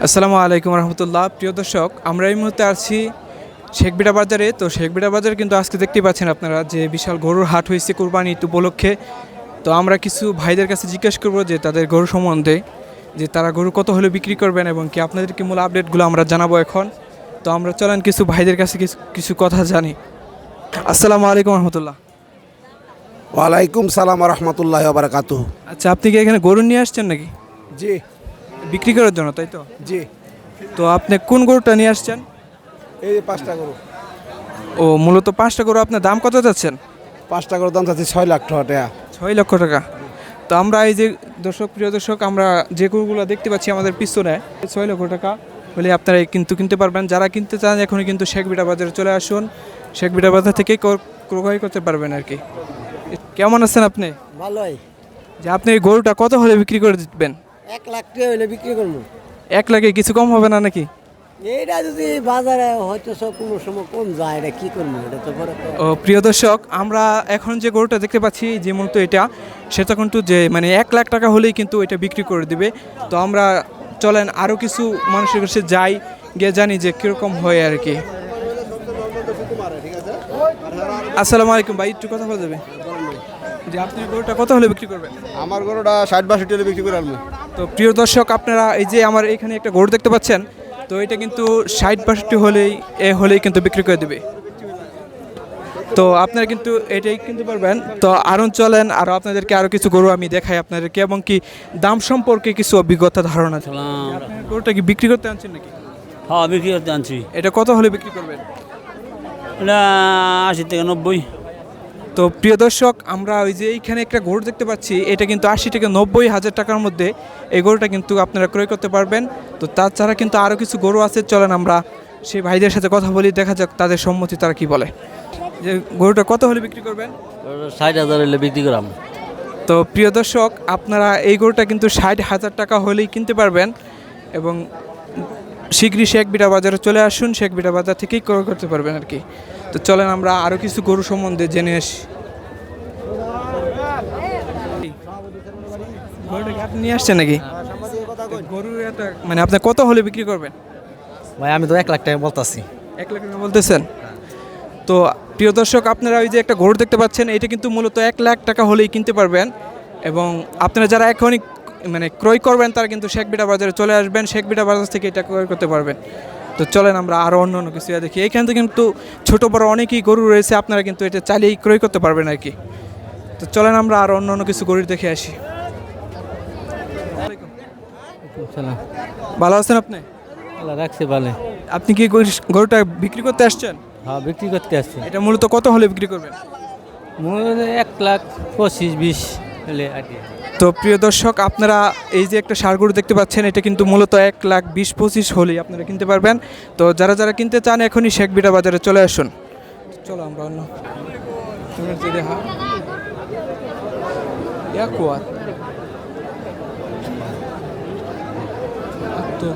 আসসালামু আলাইকুম রহমতুল্লাহ। প্রিয় দর্শক, আমরা এই মুহূর্তে আছি শেখবিটা বাজারে। তো শেখবিটা বাজারে কিন্তু আজকে দেখতেই পাচ্ছেন আপনারা যে বিশাল গরুর হাট হয়েছে কুরবানি ঈদ উপলক্ষে। তো আমরা কিছু ভাইদের কাছে জিজ্ঞেস করবো যে তাদের গরু সম্বন্ধে, যে তারা গরু কত হলে বিক্রি করবেন এবং কি আপনাদেরকে মূল আপডেটগুলো আমরা জানাবো এখন। তো আমরা চলেন কিছু ভাইদের কাছে কিছু কিছু কথা জানি। আসসালামু আলাইকুম রহমতুল্লাহ। ওয়ালাইকুম সালাম রহমতুল্লাহ বারাকাতু। আচ্ছা, আপনি কি এখানে গরু নিয়ে আসছেন নাকি জি বিক্রি করার জন্য, তাই তো? জি, তো আপনি কোন গরুটা নিয়ে আসছেন? এই যে 5টা গরু। ও, মূলত 5টা গরু। আপনার দাম কত যাচ্ছেন? 5টা গরুর দাম চাচ্ছি 6 লাখ টাকা। 6 লক্ষ টাকা। তো আমরা এই যে প্রিয় দর্শক, আমরা যে গরুগুলো দেখতে পাচ্ছি আমাদের পিছনে, 6 লক্ষ টাকা হলে আপনারা কিন্তু কিনতে পারবেন। যারা কিনতে চান এখনই কিন্তু শেখবিটা বাজারে চলে আসুন। শেখবিটা বাজার থেকে ক্রয় করতে পারবেন আর কি। কেমন আছেন আপনি? ভালোই। যে আপনি এই গরুটা কত হলে বিক্রি করে দিবেন? 1 লাখ টাকা হইলে বিক্রি করবো। 1 লাখে কিছু কম হবে না নাকি? এইটা যদি বাজারে হয়তো সব কোনো সময় কম যায়, এটা কি করবো? এটা তো বড় ও প্রিয় দর্শক, আমরা এখন যে গরুটা দেখতে পাচ্ছি যে মূলত এটা, সেটা কিন্তু যে মানে 1 লাখ টাকা হলেই কিন্তু এটা বিক্রি করে দিবে। তো আমরা চলেন আরও কিছু মানুষের কাছে যাই, গিয়ে জানি যে কীরকম হয় আর কি। আসসালামু আলাইকুম ভাই, একটু কথা বলা যাবে? যে আপনি গরুটা কত হলে বিক্রি করবেন? আমার গরুটা 60-62 হলে বিক্রি করে আনবো। তো প্রিয় দর্শক, আপনারা এই যে আমার এখানে একটা গরু দেখতে পাচ্ছেন, তো এটা কিন্তু 60-62 হলেই কিন্তু বিক্রি করে দেবে। তো আপনারা কিন্তু এটাই কিনতে পারবেন। তো আরও চলেন আরও আপনাদেরকে আরও কিছু গরু আমি দেখাই আপনাদেরকে, এবং কি দাম সম্পর্কে কিছু অভিজ্ঞতা ধারণা আছে। আপনার গরুটা কি বিক্রি করতে আনছেন নাকি? হ্যাঁ, বিক্রি করতে আনছি। এটা কত হলে বিক্রি করবেন? এটা 80 থেকে 90। তো প্রিয় দর্শক, আমরা ওই যে এইখানে একটা গরু দেখতে পাচ্ছি, এটা কিন্তু 80 থেকে 90 হাজার টাকার মধ্যে এই গরুটা কিন্তু আপনারা ক্রয় করতে পারবেন। তো তাছাড়া কিন্তু আরও কিছু গরু আছে, চলেন আমরা সেই ভাইদের সাথে কথা বলি, দেখা যাক তাদের সম্মতি তারা কি বলে। যে গরুটা কত হলে বিক্রি করবেন? 60,000 হলে বিক্রি করাম। তো প্রিয় দর্শক, আপনারা এই গরুটা কিন্তু 60,000 টাকা হলেই কিনতে পারবেন, এবং শীঘ্রই শেখবিটা বাজারে চলে আসুন, শেখবিটা বাজার থেকেই ক্রয় করতে পারবেন আর কি। তো চলেন আমরা আরও কিছু গরু সম্বন্ধে জেনে আসি। গরুটা কি আপনি নিয়ে আসছেন নাকি? গরু এটা মানে আপনি কত হলে বিক্রি করবেন? ভাই আমি তো 1 লাখ টাকা বলতাছি। 1 লাখ টাকা বলতেছেন? তো প্রিয় দর্শক, আপনারা ওই যে একটা গরু দেখতে পাচ্ছেন, এটা কিন্তু মূলত 1 লাখ টাকা হলেই কিনতে পারবেন। এবং আপনারা যারা এখনই মানে ক্রয় করবেন তারা কিন্তু শেখবিটা বাজারে চলে আসবেন, শেখবিটা বাজার থেকে এটা ক্রয় করতে পারবেন। তো চলেন আমরা আরও অন্য অন্য কিছু দেখি। এইখান থেকে কিন্তু ছোটো বড় অনেকই গরু রয়েছে, আপনারা কিন্তু এটা চাইলেই ক্রয় করতে পারবেন আর কি। তো চলেন আমরা আরও অন্য অন্য কিছু গরু দেখে আসি। ভালো আছেন আপনি? আল্লাহ রাখছে ভালো। আপনি কি গরুটা বিক্রি করতে আসছেন? হ্যাঁ, বিক্রি করতে আসছি। এটা মূলত কত হলে বিক্রি করবেন? মনে 1,25,20 হলে আর কি। তো প্রিয় দর্শক, আপনারা এই যে একটা ষাঁড় গরু দেখতে পাচ্ছেন, এটা কিন্তু মূলত 1,20,25 হলেই আপনারা কিনতে পারবেন। তো যারা যারা কিনতে চান এখনই শেখবিটা বাজারে চলে আসুন। চলো আমরা অন্য তো